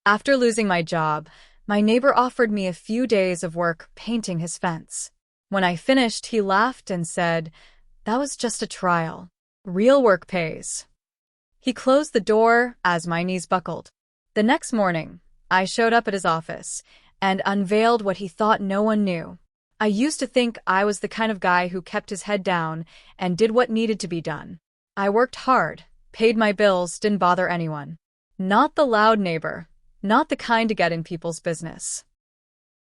After losing my job, my neighbor offered me a few days of work painting his fence. When I finished, he laughed and said, "That was just a trial. Real work pays." He closed the door as my knees buckled. The next morning, I showed up at his office and unveiled what he thought no one knew. I used to think I was the kind of guy who kept his head down and did what needed to be done. I worked hard, paid my bills, didn't bother anyone. Not the loud neighbor, not the kind to get in people's business.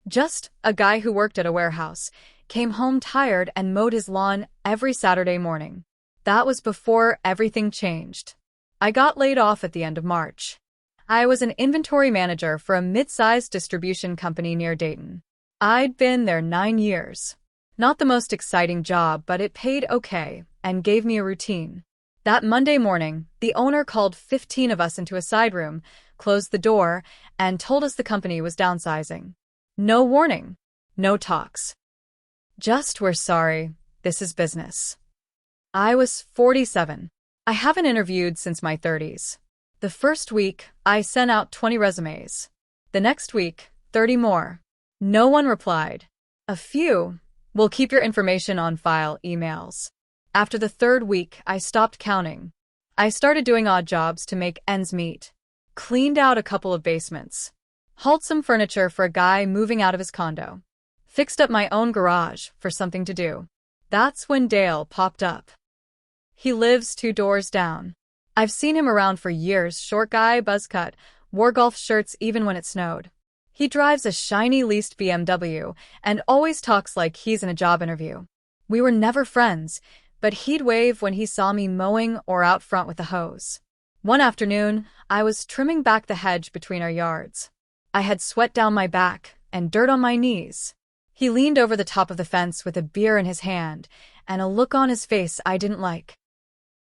Just a guy who worked at a warehouse, came home tired and mowed his lawn every Saturday morning. That was before everything changed. I got laid off at the end of March. I was an inventory manager for a mid-sized distribution company near Dayton. I'd been there 9 years. Not the most exciting job, but it paid okay and gave me a routine. That Monday morning, the owner called 15 of us into a side room, closed the door, and told us the company was downsizing. No warning, no talks. Just, "We're sorry, this is business." I was 47. I haven't interviewed since my 30s. The first week, I sent out 20 resumes. The next week, 30 more. No one replied. A few, "We'll keep your information on file" emails. After the third week, I stopped counting. I started doing odd jobs to make ends meet. Cleaned out a couple of basements. Hauled some furniture for a guy moving out of his condo. Fixed up my own garage for something to do. That's when Dale popped up. He lives 2 doors down. I've seen him around for years, short guy, buzz cut, wore golf shirts even when it snowed. He drives a shiny leased BMW and always talks like he's in a job interview. We were never friends, but he'd wave when he saw me mowing or out front with a hose. One afternoon, I was trimming back the hedge between our yards. I had sweat down my back and dirt on my knees. He leaned over the top of the fence with a beer in his hand and a look on his face I didn't like.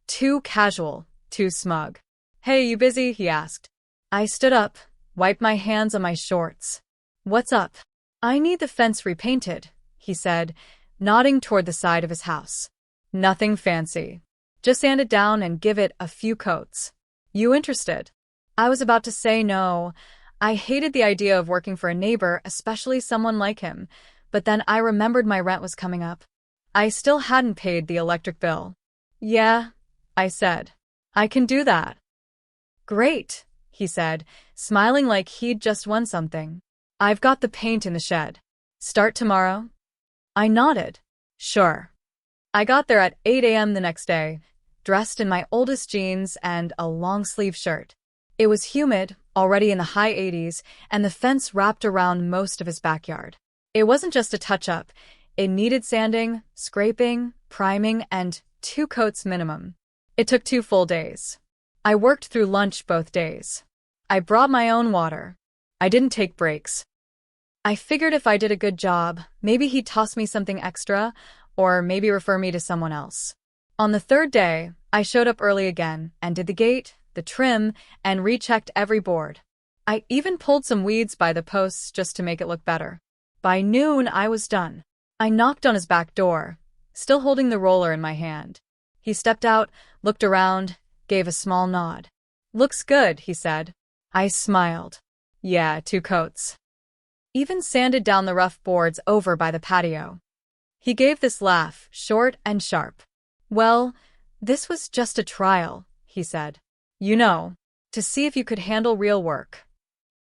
Too casual, too smug. "Hey, you busy?" he asked. I stood up, wiped my hands on my shorts. "What's up?" "I need the fence repainted," he said, nodding toward the side of his house. "Nothing fancy. Just sand it down and give it a few coats. You interested?" I was about to say no. I hated the idea of working for a neighbor, especially someone like him, but then I remembered my rent was coming up. I still hadn't paid the electric bill. "Yeah," I said. "I can do that." "Great," he said, smiling like he'd just won something. "I've got the paint in the shed. Start tomorrow?" I nodded. "Sure." I got there at 8 a.m. the next day, dressed in my oldest jeans and a long-sleeve shirt. It was humid, already in the high 80s, and the fence wrapped around most of his backyard. It wasn't just a touch-up. It needed sanding, scraping, priming, and 2 coats minimum. It took 2 full days. I worked through lunch both days. I brought my own water. I didn't take breaks. I figured if I did a good job, maybe he'd toss me something extra, or maybe refer me to someone else. On the 3rd day, I showed up early again and did the gate, the trim, and rechecked every board. I even pulled some weeds by the posts just to make it look better. By noon, I was done. I knocked on his back door, still holding the roller in my hand. He stepped out, looked around, gave a small nod. "Looks good," he said. I smiled. "Yeah, 2 coats." Even sanded down the rough boards over by the patio. He gave this laugh, short and sharp. "Well, this was just a trial," he said. "You know, to see if you could handle real work."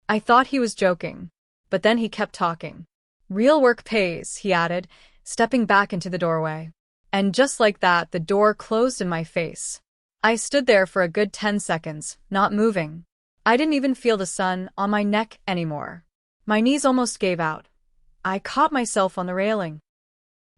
I thought he was joking, but then he kept talking. "Real work pays," he added, stepping back into the doorway. And just like that, the door closed in my face. I stood there for a good 10 seconds, not moving. I didn't even feel the sun on my neck anymore. My knees almost gave out. I caught myself on the railing.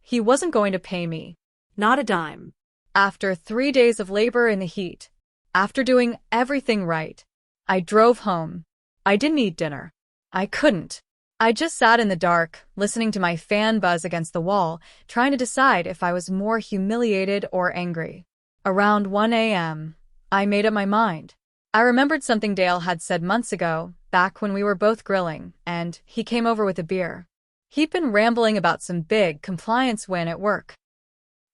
He wasn't going to pay me. Not a dime. After 3 days of labor in the heat, after doing everything right, I drove home. I didn't eat dinner. I couldn't. I just sat in the dark, listening to my fan buzz against the wall, trying to decide if I was more humiliated or angry. Around 1 a.m., I made up my mind. I remembered something Dale had said months ago, back when we were both grilling, and he came over with a beer. He'd been rambling about some big compliance win at work.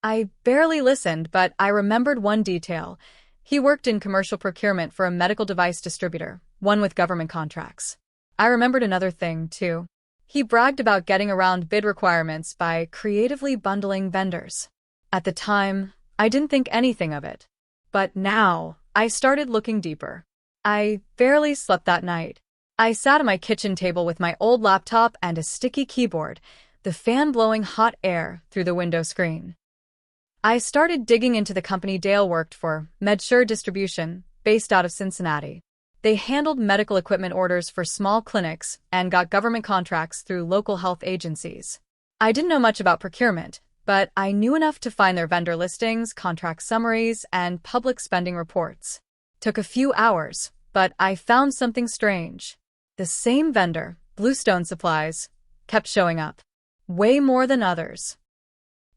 I barely listened, but I remembered one detail. He worked in commercial procurement for a medical device distributor, one with government contracts. I remembered another thing, too. He bragged about getting around bid requirements by creatively bundling vendors. At the time, I didn't think anything of it. But now, I started looking deeper. I barely slept that night. I sat at my kitchen table with my old laptop and a sticky keyboard, the fan blowing hot air through the window screen. I started digging into the company Dale worked for, MedSure Distribution, based out of Cincinnati. They handled medical equipment orders for small clinics and got government contracts through local health agencies. I didn't know much about procurement, but I knew enough to find their vendor listings, contract summaries, and public spending reports. Took a few hours, but I found something strange. The same vendor, Bluestone Supplies, kept showing up. Way more than others.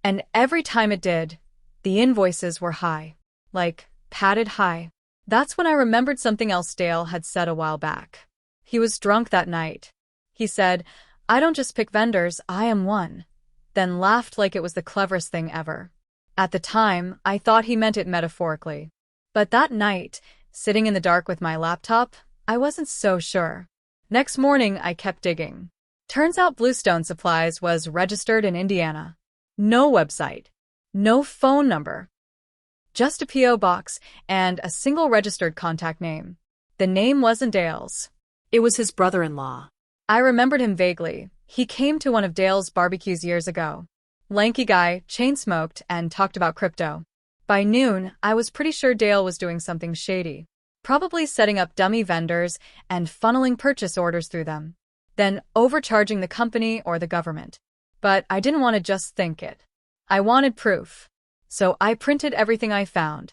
And every time it did, the invoices were high. Like, padded high. That's when I remembered something else Dale had said a while back. He was drunk that night. He said, "I don't just pick vendors, I am one." Then laughed like it was the cleverest thing ever. At the time, I thought he meant it metaphorically. But that night, sitting in the dark with my laptop, I wasn't so sure. Next morning, I kept digging. Turns out Bluestone Supplies was registered in Indiana. No website. No phone number. Just a P.O. box and a single registered contact name. The name wasn't Dale's. It was his brother-in-law. I remembered him vaguely. He came to one of Dale's barbecues years ago. Lanky guy, chain-smoked, and talked about crypto. By noon, I was pretty sure Dale was doing something shady. Probably setting up dummy vendors and funneling purchase orders through them. Then overcharging the company or the government. But I didn't want to just think it. I wanted proof. So I printed everything I found.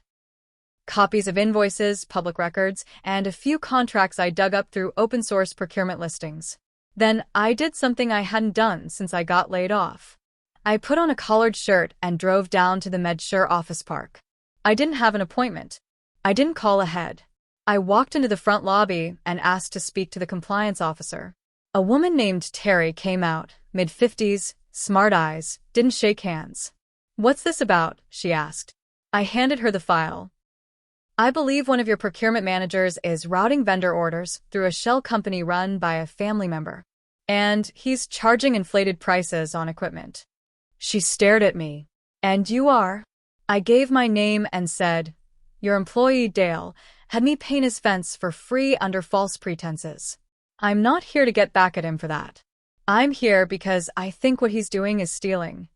Copies of invoices, public records, and a few contracts I dug up through open-source procurement listings. Then I did something I hadn't done since I got laid off. I put on a collared shirt and drove down to the MedSure office park. I didn't have an appointment. I didn't call ahead. I walked into the front lobby and asked to speak to the compliance officer. A woman named Terry came out, mid-50s, smart eyes, didn't shake hands. "What's this about?" she asked. I handed her the file. "I believe one of your procurement managers is routing vendor orders through a shell company run by a family member. And he's charging inflated prices on equipment." She stared at me. "And you are?" I gave my name and said, "Your employee Dale had me paint his fence for free under false pretenses. I'm not here to get back at him for that. I'm here because I think what he's doing is stealing."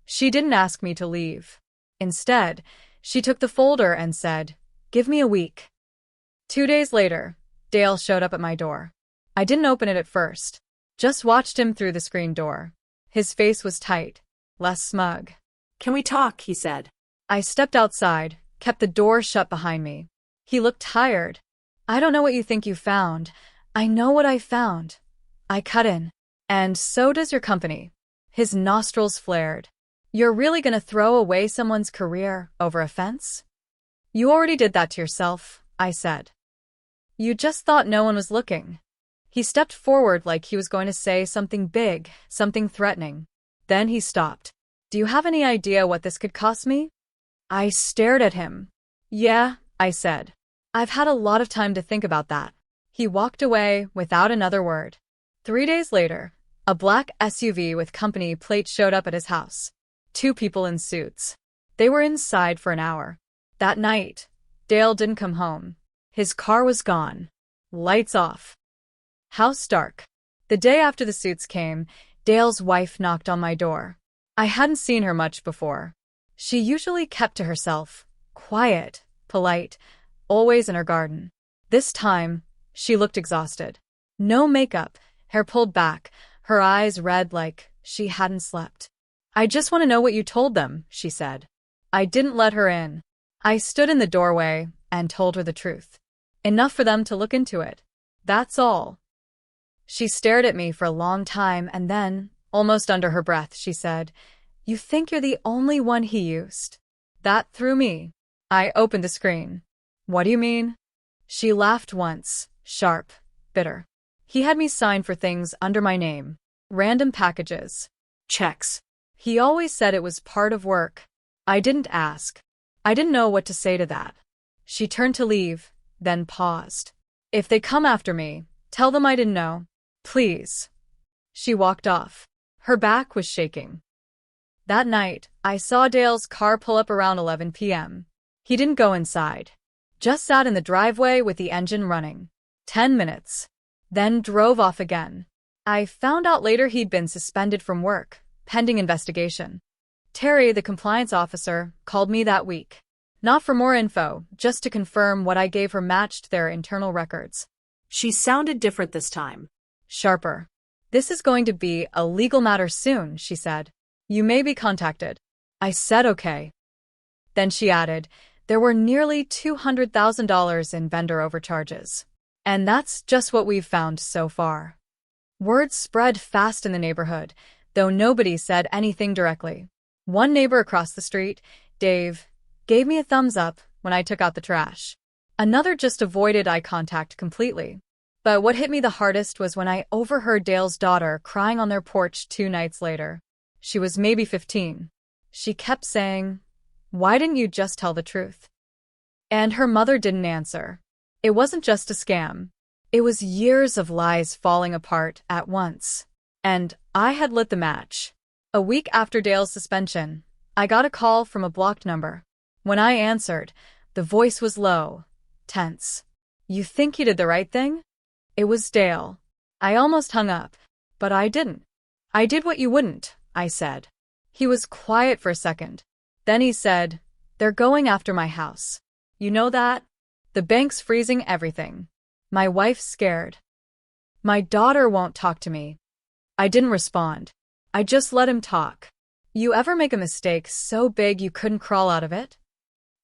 She didn't ask me to leave. Instead, she took the folder and said, "Give me a week." 2 days later, Dale showed up at my door. I didn't open it at first. Just watched him through the screen door. His face was tight, less smug. "Can we talk?" he said. I stepped outside, kept the door shut behind me. He looked tired. "I don't know what you think you found. I know what I found." I cut in. "And so does your company." His nostrils flared. "You're really gonna throw away someone's career over a fence?" "You already did that to yourself," I said. "You just thought no one was looking." He stepped forward like he was going to say something big, something threatening. Then he stopped. "Do you have any idea what this could cost me?" I stared at him. "Yeah," I said. "I've had a lot of time to think about that." He walked away without another word. 3 days later, a black SUV with company plates showed up at his house. 2 people in suits. They were inside for an hour. That night, Dale didn't come home. His car was gone. Lights off. House dark. The day after the suits came, Dale's wife knocked on my door. I hadn't seen her much before. She usually kept to herself, quiet, polite, always in her garden. This time, she looked exhausted. No makeup, hair pulled back, her eyes red like she hadn't slept. "I just want to know what you told them," she said. I didn't let her in. I stood in the doorway and told her the truth. Enough for them to look into it. That's all. She stared at me for a long time and then, almost under her breath, she said, "You think you're the only one he used?" That threw me. I opened the screen. "What do you mean?" She laughed once, sharp, bitter. "He had me sign for things under my name. Random packages. Checks. He always said it was part of work." I didn't ask. I didn't know what to say to that. She turned to leave, then paused. If they come after me, tell them I didn't know. Please. She walked off. Her back was shaking. That night, I saw Dale's car pull up around 11 p.m. He didn't go inside. Just sat in the driveway with the engine running. 10 minutes. Then drove off again. I found out later he'd been suspended from work, pending investigation. Terry, the compliance officer, called me that week. Not for more info, just to confirm what I gave her matched their internal records. She sounded different this time. Sharper. This is going to be a legal matter soon, she said. You may be contacted. I said okay. Then she added, there were nearly $200,000 in vendor overcharges. And that's just what we've found so far. Word spread fast in the neighborhood, though nobody said anything directly. One neighbor across the street, Dave, gave me a thumbs up when I took out the trash. Another just avoided eye contact completely. But what hit me the hardest was when I overheard Dale's daughter crying on their porch 2 nights later. She was maybe 15. She kept saying, "Why didn't you just tell the truth?" And her mother didn't answer. It wasn't just a scam. It was years of lies falling apart at once. And I had lit the match. A week after Dale's suspension, I got a call from a blocked number. When I answered, the voice was low, tense. You think you did the right thing? It was Dale. I almost hung up, but I didn't. I did what you wouldn't, I said. He was quiet for a second. Then he said, they're going after my house. You know that? The bank's freezing everything. My wife's scared. My daughter won't talk to me. I didn't respond. I just let him talk. You ever make a mistake so big you couldn't crawl out of it?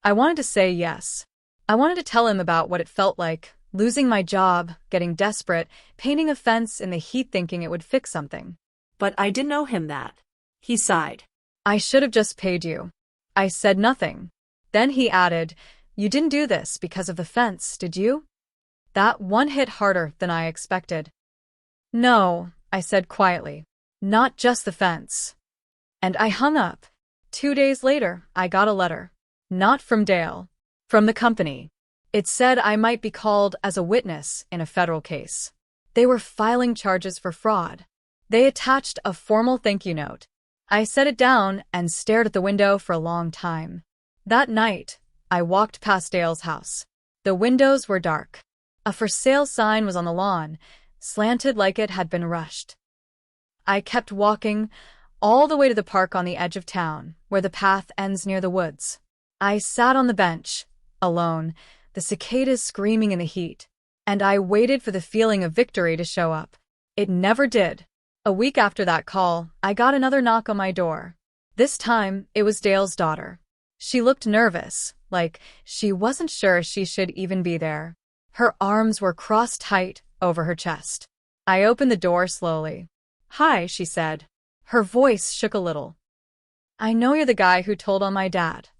I wanted to say yes. I wanted to tell him about what it felt like, losing my job, getting desperate, painting a fence in the heat thinking it would fix something. But I didn't owe him that. He sighed. I should have just paid you. I said nothing. Then he added, you didn't do this because of the fence, did you? That one hit harder than I expected. No, I said quietly. Not just the fence. And I hung up. 2 days later, I got a letter. Not from Dale. From the company. It said I might be called as a witness in a federal case. They were filing charges for fraud. They attached a formal thank you note. I set it down and stared at the window for a long time. That night, I walked past Dale's house. The windows were dark. A for sale sign was on the lawn, slanted like it had been rushed. I kept walking, all the way to the park on the edge of town, where the path ends near the woods. I sat on the bench, alone, the cicadas screaming in the heat, and I waited for the feeling of victory to show up. It never did. A week after that call, I got another knock on my door. This time, it was Dale's daughter. She looked nervous, like she wasn't sure she should even be there. Her arms were crossed tight over her chest. I opened the door slowly. Hi, she said. Her voice shook a little. I know you're the guy who told on my dad.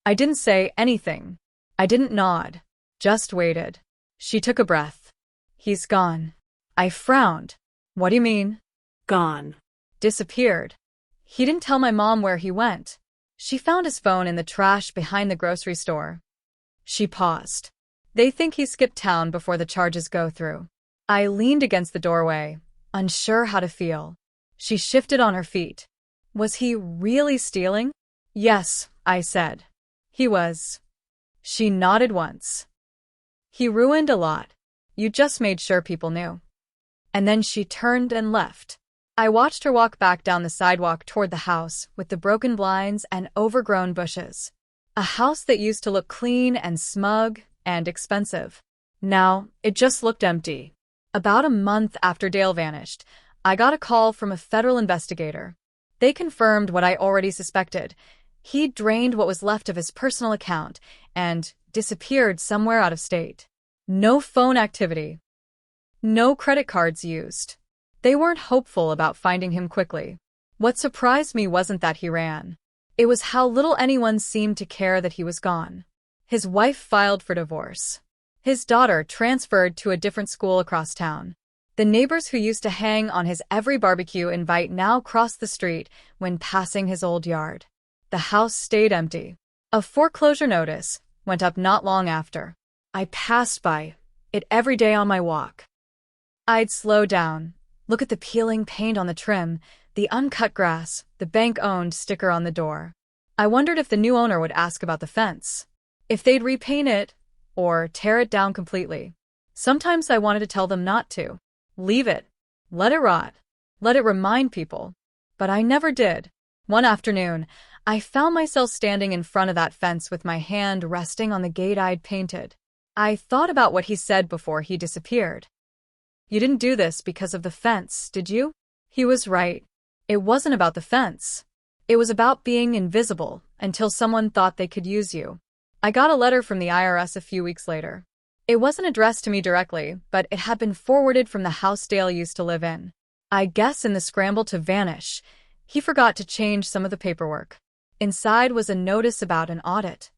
I didn't say anything. I didn't nod. Just waited. She took a breath. He's gone. I frowned. What do you mean? Gone. Disappeared. He didn't tell my mom where he went. She found his phone in the trash behind the grocery store. She paused. They think he skipped town before the charges go through. I leaned against the doorway, unsure how to feel. She shifted on her feet. Was he really stealing? Yes, I said. He was. She nodded once. He ruined a lot. You just made sure people knew. And then she turned and left. I watched her walk back down the sidewalk toward the house with the broken blinds and overgrown bushes. A house that used to look clean and smug and expensive. Now, it just looked empty. About a month after Dale vanished, I got a call from a federal investigator. They confirmed what I already suspected. He'd drained what was left of his personal account and disappeared somewhere out of state. No phone activity. No credit cards used. They weren't hopeful about finding him quickly. What surprised me wasn't that he ran. It was how little anyone seemed to care that he was gone. His wife filed for divorce. His daughter transferred to a different school across town. The neighbors who used to hang on his every barbecue invite now crossed the street when passing his old yard. The house stayed empty. A foreclosure notice went up not long after. I passed by, it every day on my walk. I'd slow down, look at the peeling paint on the trim, the uncut grass, the bank-owned sticker on the door. I wondered if the new owner would ask about the fence, if they'd repaint it, or tear it down completely. Sometimes I wanted to tell them not to. Leave it. Let it rot. Let it remind people. But I never did. One afternoon, I found myself standing in front of that fence with my hand resting on the gate I'd painted. I thought about what he said before he disappeared. You didn't do this because of the fence, did you? He was right. It wasn't about the fence. It was about being invisible until someone thought they could use you. I got a letter from the IRS a few weeks later. It wasn't addressed to me directly, but it had been forwarded from the house Dale used to live in. I guess in the scramble to vanish, he forgot to change some of the paperwork. Inside was a notice about an audit.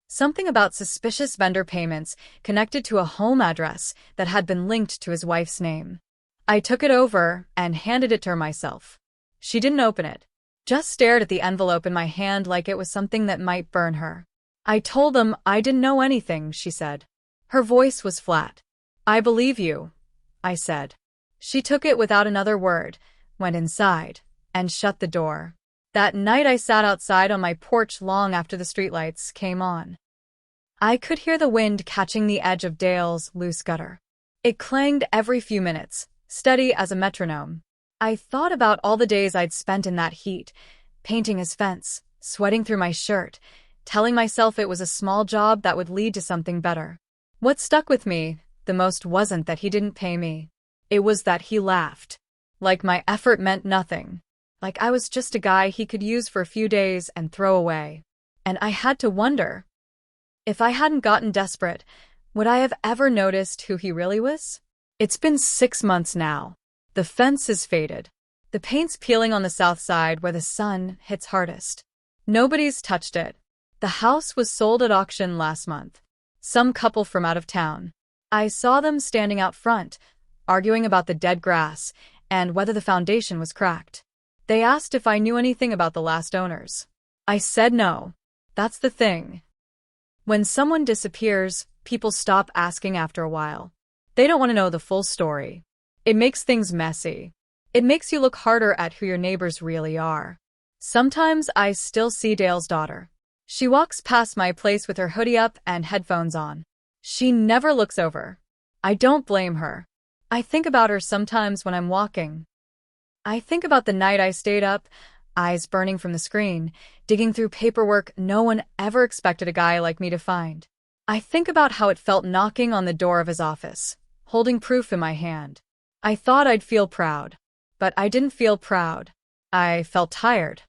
Something about suspicious vendor payments connected to a home address that had been linked to his wife's name. I took it over and handed it to her myself. She didn't open it, just stared at the envelope in my hand like it was something that might burn her. I told them I didn't know anything, she said. Her voice was flat. I believe you, I said. She took it without another word, went inside, and shut the door. That night I sat outside on my porch long after the streetlights came on. I could hear the wind catching the edge of Dale's loose gutter. It clanged every few minutes, steady as a metronome. I thought about all the days I'd spent in that heat, painting his fence, sweating through my shirt, telling myself it was a small job that would lead to something better. What stuck with me the most wasn't that he didn't pay me. It was that he laughed. Like my effort meant nothing. Like I was just a guy he could use for a few days and throw away. And I had to wonder, if I hadn't gotten desperate, would I have ever noticed who he really was? It's been 6 months now. The fence is faded. The paint's peeling on the south side where the sun hits hardest. Nobody's touched it. The house was sold at auction last month. Some couple from out of town. I saw them standing out front, arguing about the dead grass and whether the foundation was cracked. They asked if I knew anything about the last owners. I said no. That's the thing. When someone disappears, people stop asking after a while. They don't want to know the full story. It makes things messy. It makes you look harder at who your neighbors really are. Sometimes I still see Dale's daughter. She walks past my place with her hoodie up and headphones on. She never looks over. I don't blame her. I think about her sometimes when I'm walking. I think about the night I stayed up, eyes burning from the screen, digging through paperwork no one ever expected a guy like me to find. I think about how it felt knocking on the door of his office, holding proof in my hand. I thought I'd feel proud. But I didn't feel proud. I felt tired.